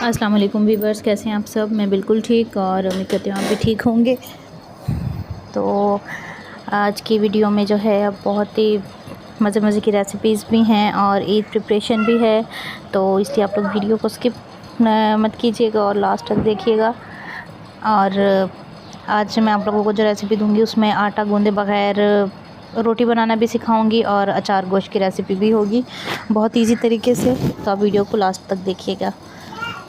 अस्सलाम वालेकुम व्यूअर्स, कैसे हैं आप सब। मैं बिल्कुल ठीक और उम्मीद करती हूँ आप भी ठीक होंगे। तो आज की वीडियो में जो है अब बहुत ही मज़े मज़े की रेसिपीज़ भी हैं और ईद प्रिपरेशन भी है, तो इसलिए आप लोग वीडियो को स्किप मत कीजिएगा और लास्ट तक देखिएगा। और आज मैं आप लोगों को जो रेसिपी दूंगी उसमें आटा गूंदे बग़ैर रोटी बनाना भी सिखाऊंगी और अचार गोश्त की रेसिपी भी होगी बहुत इजी तरीके से, तो आप वीडियो को लास्ट तक देखिएगा।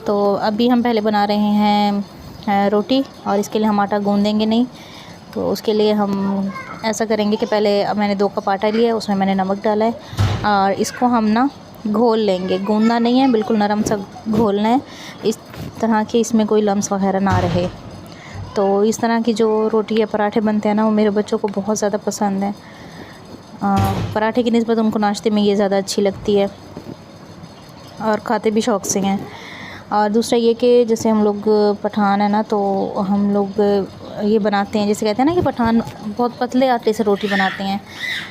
तो अभी हम पहले बना रहे हैं रोटी, और इसके लिए हम आटा गूंदेंगे नहीं। तो उसके लिए हम ऐसा करेंगे कि पहले मैंने 2 कप आटा लिया है, उसमें मैंने नमक डाला है और इसको हम ना घोल लेंगे। गूंदना नहीं है, बिल्कुल नरम सा घोलना है, इस तरह के इसमें कोई लम्स वगैरह ना रहे। तो इस तरह की जो रोटी या पराठे बनते हैं ना, वो मेरे बच्चों को बहुत ज़्यादा पसंद है। पराठे की निस्बत उनको नाश्ते में ये ज़्यादा अच्छी लगती है और खाते भी शौक़ से हैं। और दूसरा ये कि जैसे हम लोग पठान है ना, तो हम लोग ये बनाते हैं, जैसे कहते हैं ना कि पठान बहुत पतले आटे से रोटी बनाते हैं,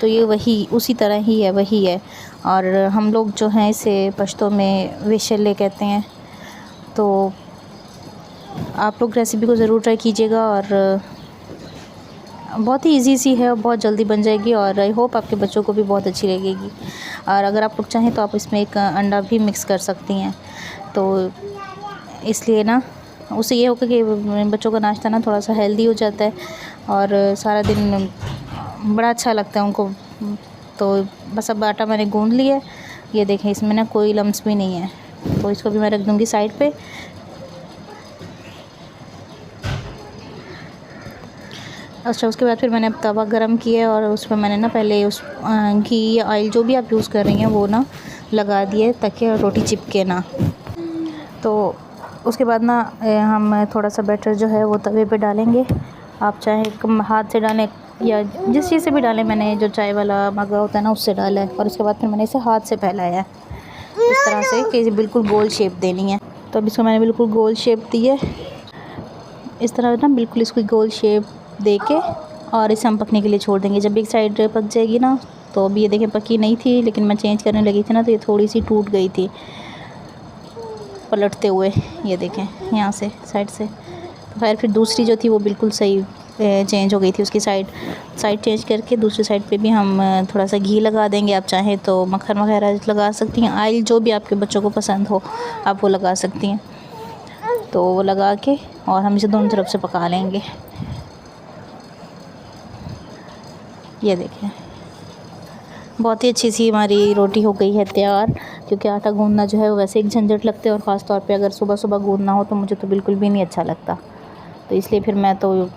तो ये वही उसी तरह ही है, वही है। और हम लोग जो हैं इसे पश्तो में वेशले कहते हैं। तो आप लोग रेसिपी को ज़रूर ट्राई कीजिएगा और बहुत ही इजी सी है और बहुत जल्दी बन जाएगी, और आई होप आपके बच्चों को भी बहुत अच्छी लगेगी। और अगर आप लोग चाहें तो आप इसमें एक अंडा भी मिक्स कर सकती हैं, तो इसलिए ना उससे ये होगा कि बच्चों का नाश्ता ना थोड़ा सा हेल्दी हो जाता है और सारा दिन बड़ा अच्छा लगता है उनको। तो बस अब आटा मैंने गूंद लिया है, ये देखें इसमें ना कोई लम्स भी नहीं है, तो इसको भी मैं रख दूँगी साइड पे। अच्छा, उसके बाद फिर मैंने अब तवा गरम किया और उस पर मैंने ना पहले उस घी या ऑयल जो भी आप यूज़ कर रही हैं वो ना लगा दिए ताकि रोटी चिपके ना। तो उसके बाद ना हम थोड़ा सा बैटर जो है वो तवे पे डालेंगे। आप चाहे हाथ से डालें या जिस चीज़ से भी डालें, मैंने जो चाय वाला मगा होता है ना उससे डाला है, और उसके बाद फिर मैंने इसे हाथ से फैलाया है इस तरह से कि बिल्कुल गोल शेप देनी है। तो अब इसको मैंने बिल्कुल गोल शेप दी है, इस तरह ना बिल्कुल इसको गोल शेप दे के, और इसे हम पकने के लिए छोड़ देंगे। जब एक साइड पक जाएगी ना, तो अभी ये देखें पकी नहीं थी, लेकिन मैं चेंज करने लगी थी ना तो ये थोड़ी सी टूट गई थी पलटते हुए, ये देखें यहाँ से साइड से। तो खैर फिर दूसरी जो थी वो बिल्कुल सही चेंज हो गई थी, उसकी साइड चेंज करके दूसरी साइड पे भी हम थोड़ा सा घी लगा देंगे। आप चाहें तो मक्खन वगैरह लगा सकती हैं, ऑयल जो भी आपके बच्चों को पसंद हो आप वो लगा सकती हैं। तो वो लगा के और हम इसे दोनों तरफ से पका लेंगे। ये देखें बहुत ही अच्छी सी हमारी रोटी हो गई है तैयार, क्योंकि आटा गूंदना जो है वो वैसे एक झंझट लगता है, और ख़ास तौर पे अगर सुबह सुबह गूंदना हो तो मुझे तो बिल्कुल भी नहीं अच्छा लगता। तो इसलिए फिर मैं तो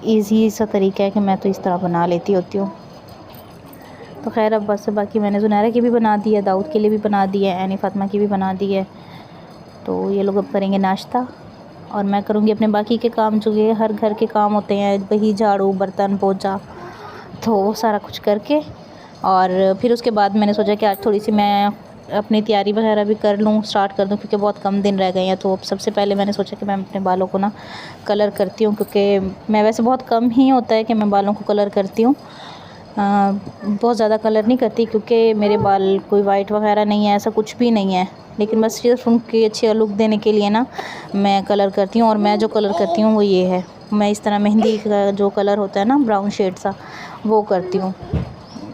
ईज़ी सा तरीका है कि मैं तो इस तरह बना लेती होती हूँ। तो खैर अब बस बाकी मैंने ज़ुनैरा की भी बना दी है, दाऊद के लिए भी बना दी है, ऐनी फ़ातिमा की भी बना दी है। तो ये लोग अब करेंगे नाश्ता और मैं करूँगी अपने बाकी के काम, जो ये हर घर के काम होते हैं, वही झाड़ू बर्तन पोंछा, तो वो सारा कुछ करके, और फिर उसके बाद मैंने सोचा कि आज थोड़ी सी मैं अपनी तैयारी वगैरह भी कर लूँ, स्टार्ट कर दूँ, क्योंकि बहुत कम दिन रह गए हैं। तो सबसे पहले मैंने सोचा कि मैं अपने बालों को ना कलर करती हूँ, क्योंकि मैं वैसे बहुत कम ही होता है कि मैं बालों को कलर करती हूँ, बहुत ज़्यादा कलर नहीं करती, क्योंकि मेरे बाल कोई वाइट वगैरह नहीं है, ऐसा कुछ भी नहीं है, लेकिन बस सिर्फ उनके अच्छे लुक देने के लिए ना मैं कलर करती हूँ। और मैं जो कलर करती हूँ वो ये है, मैं इस तरह मेहंदी का जो कलर होता है ना ब्राउन शेड सा, वो करती हूँ।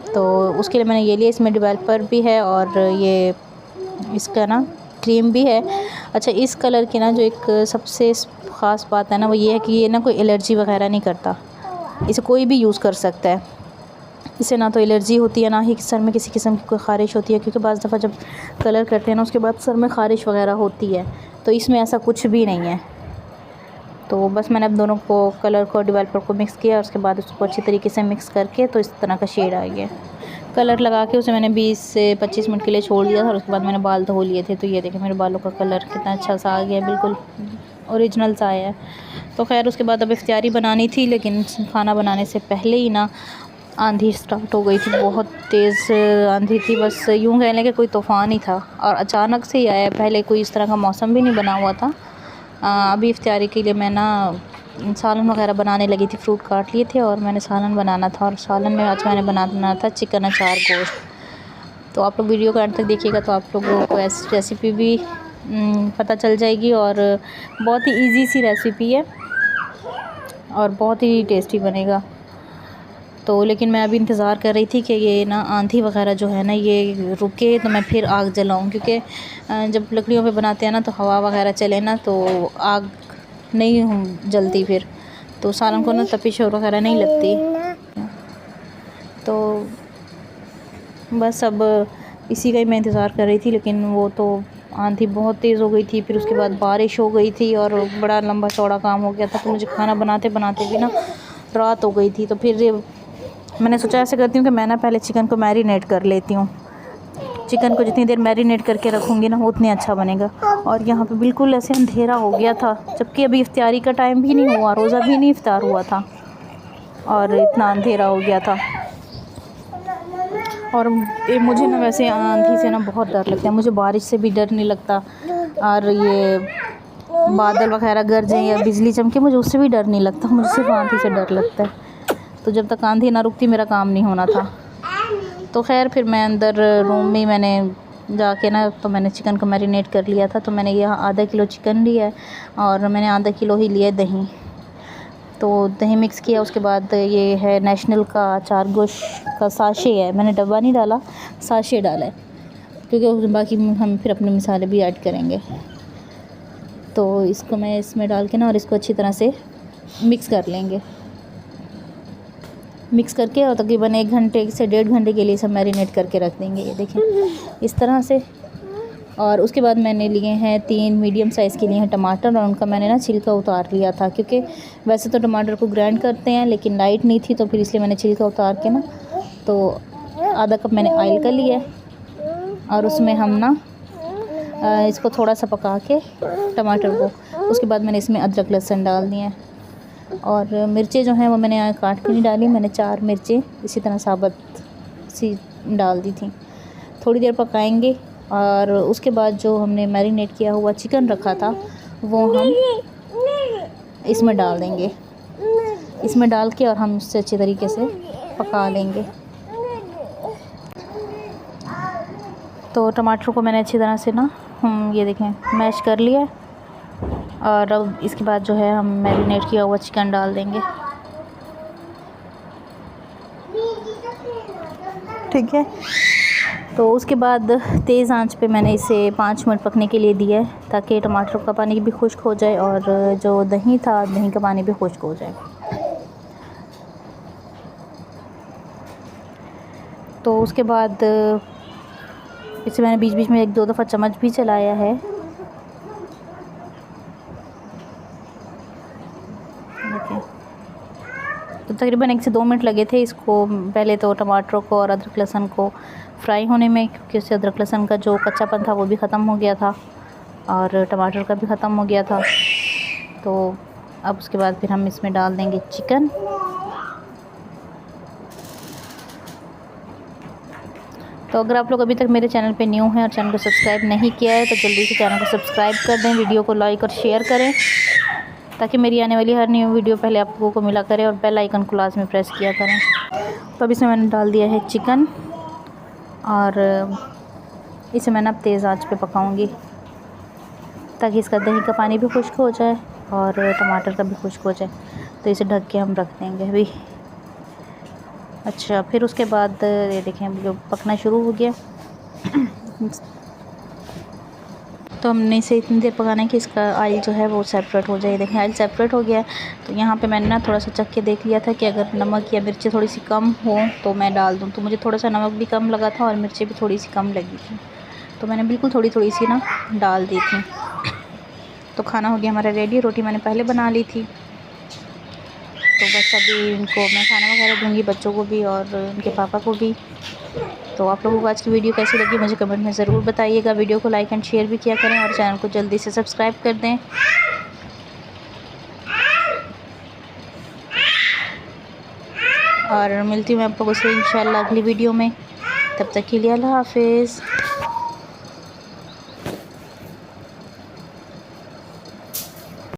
तो उसके लिए मैंने ये लिया, इसमें डेवलपर भी है और ये इसका ना क्रीम भी है। अच्छा, इस कलर की ना जो एक सबसे ख़ास बात है ना वो ये है कि ये ना कोई एलर्जी वगैरह नहीं करता, इसे कोई भी यूज़ कर सकता है। इससे ना तो एलर्जी होती है, ना ही सर में किसी किस्म की कोई ख़ारिश होती है, क्योंकि बाज़ दफ़ा जब कलर करते हैं ना उसके बाद सर में ख़ारिश वगैरह होती है, तो इसमें ऐसा कुछ भी नहीं है। तो बस मैंने अब दोनों को कलर को डेवलपर को मिक्स किया और उसके बाद उसको अच्छी तरीके से मिक्स करके तो इस तरह का शेड आ गया। कलर लगा के उसे मैंने 20 से 25 मिनट के लिए छोड़ दिया था, और उसके बाद मैंने बाल धो लिए थे। तो ये देखें मेरे बालों का कलर कितना अच्छा सा आ गया, बिल्कुल ओरिजिनल सा आया है। तो खैर उसके बाद अब इफ्तारी बनानी थी, लेकिन खाना बनाने से पहले ही ना आंधी स्टार्ट हो गई थी, बहुत तेज़ आंधी थी, बस यूँ कह लें कि कोई तूफ़ान ही था, और अचानक से ही आया। पहले कोई इस तरह का मौसम भी नहीं बना हुआ था। अभी इफ्तारी के लिए मैं ना सालन वगैरह बनाने लगी थी, फ्रूट काट लिए थे और मैंने सालन बनाना था, और सालन में आज मैंने बनाना था चिकन अचार गोश्त। तो आप लोग वीडियो को एंड तक देखिएगा, तो आप लोगों को ऐसी रेसिपी भी पता चल जाएगी। और बहुत ही इजी सी रेसिपी है और बहुत ही टेस्टी बनेगा। तो लेकिन मैं अभी इंतज़ार कर रही थी कि ये ना आंधी वगैरह जो है ना ये रुके तो मैं फिर आग जलाऊं, क्योंकि जब लकड़ियों पे बनाते हैं ना तो हवा वगैरह चले ना तो आग नहीं जलती फिर, तो सालन को ना तपिश वगैरह नहीं लगती। तो बस अब इसी का ही मैं इंतज़ार कर रही थी, लेकिन वो तो आंधी बहुत तेज़ हो गई थी, फिर उसके बाद बारिश हो गई थी और बड़ा लंबा चौड़ा काम हो गया था। तो मुझे खाना बनाते बनाते भी ना रात हो गई थी। तो फिर मैंने सोचा ऐसे करती हूँ कि मैं ना पहले चिकन को मैरिनेट कर लेती हूँ। चिकन को जितनी देर मैरिनेट करके रखूँगी ना उतनी अच्छा बनेगा। और यहाँ पे बिल्कुल ऐसे अंधेरा हो गया था, जबकि अभी इफ्तारी का टाइम भी नहीं हुआ, रोज़ा भी नहीं इफ्तार हुआ था और इतना अंधेरा हो गया था। और मुझे ना वैसे आंधी से ना बहुत डर लगता है, मुझे बारिश से भी डर नहीं लगता, और ये बादल वगैरह गरजें या बिजली चमके मुझे उससे भी डर नहीं लगता, मुझे सिर्फ आंधी से डर लगता है। तो जब तक आंधी ना रुकती मेरा काम नहीं होना था। तो खैर फिर मैं अंदर रूम में ही मैंने जाके ना तो मैंने चिकन को मैरिनेट कर लिया था। तो मैंने यहाँ आधा किलो चिकन लिया है और मैंने आधा किलो ही लिया दही। तो दही मिक्स किया, उसके बाद ये है नेशनल का अचार गोश्त का साशे है, मैंने डब्बा नहीं डाला, साशे डाला है, क्योंकि बाकी हम फिर अपने मसाले भी ऐड करेंगे। तो इसको मैं इसमें डाल के ना और इसको अच्छी तरह से मिक्स कर लेंगे। मिक्स करके और तकरीबन 1 घंटे से 1.5 घंटे के लिए सब मैरिनेट करके रख देंगे। ये देखें इस तरह से। और उसके बाद मैंने लिए हैं 3 मीडियम साइज़ के लिए हैं टमाटर, और उनका मैंने ना छिलका उतार लिया था, क्योंकि वैसे तो टमाटर को ग्राइंड करते हैं लेकिन लाइट नहीं थी, तो फिर इसलिए मैंने छिलका उतार के ना तो आधा कप मैंने ऑयल का लिया और उसमें हम ना इसको थोड़ा सा पका के टमाटर को, उसके बाद मैंने इसमें अदरक लहसुन डाल दिए हैं। और मिर्चें जो हैं वो मैंने काट के नहीं डाली, मैंने 4 मिर्चें इसी तरह साबुत सी डाल दी थी। थोड़ी देर पकाएंगे और उसके बाद जो हमने मैरिनेट किया हुआ चिकन रखा था वो हम इसमें डाल देंगे, इसमें डाल के और हम इससे अच्छे तरीके से पका लेंगे। तो टमाटर को मैंने अच्छी तरह से ना ये देखें मैश कर लिया है, और अब इसके बाद जो है हम मैरिनेट किया हुआ चिकन डाल देंगे। ठीक है, तो उसके बाद तेज़ आंच पे मैंने इसे 5 मिनट पकने के लिए दिया है, ताकि टमाटर का पानी भी खुश्क हो जाए और जो दही था दही का पानी भी खुश्क हो जाए। तो उसके बाद इसे मैंने बीच बीच में 1-2 दफ़ा चम्मच भी चलाया है। देखिए, तो तकरीबन 1 से 2 मिनट लगे थे इसको, पहले तो टमाटरों को और अदरक लहसुन को फ्राई होने में, क्योंकि उससे अदरक लहसुन का जो कच्चापन था वो भी ख़त्म हो गया था और टमाटर का भी ख़त्म हो गया था। तो अब उसके बाद फिर हम इसमें डाल देंगे चिकन। तो अगर आप लोग अभी तक मेरे चैनल पे न्यू हैं और चैनल को सब्सक्राइब नहीं किया है तो जल्दी से चैनल को सब्सक्राइब कर दें, वीडियो को लाइक और शेयर करें, ताकि मेरी आने वाली हर न्यू वीडियो पहले आप लोगों को मिला करे, और बेल आइकन को लाज़मी प्रेस किया करें। तो अब इसमें मैंने डाल दिया है चिकन और इसे मैं अब तेज़ आंच पे पकाऊंगी, ताकि इसका दही का पानी भी खुश्क हो जाए और टमाटर का भी खुश्क हो जाए। तो इसे ढक के हम रख देंगे अभी। अच्छा, फिर उसके बाद ये देखें जो पकना शुरू हो गया। तो हमने इसे इतनी देर पकाना है कि इसका ऑयल जो है वो सेपरेट हो जाए। देखें ऑयल सेपरेट हो गया है। तो यहाँ पे मैंने ना थोड़ा सा चख के देख लिया था कि अगर नमक या मिर्ची थोड़ी सी कम हो तो मैं डाल दूँ। तो मुझे थोड़ा सा नमक भी कम लगा था और मिर्ची भी थोड़ी सी कम लगी थी, तो मैंने बिल्कुल थोड़ी थोड़ी सी ना डाल दी थी। तो खाना हो गया हमारा रेडी। रोटी मैंने पहले बना ली थी, तो बस अभी इनको मैं खाना वगैरह दूँगी, बच्चों को भी और उनके पापा को भी। तो आप लोगों को आज की वीडियो कैसी लगी मुझे कमेंट में ज़रूर बताइएगा। वीडियो को लाइक एंड शेयर भी किया करें और चैनल को जल्दी से सब्सक्राइब कर दें। और मिलती हूँ मैं आप लोगों से इंशाल्लाह अगली वीडियो में। तब तक के लिए अल्लाह हाफ़िज़।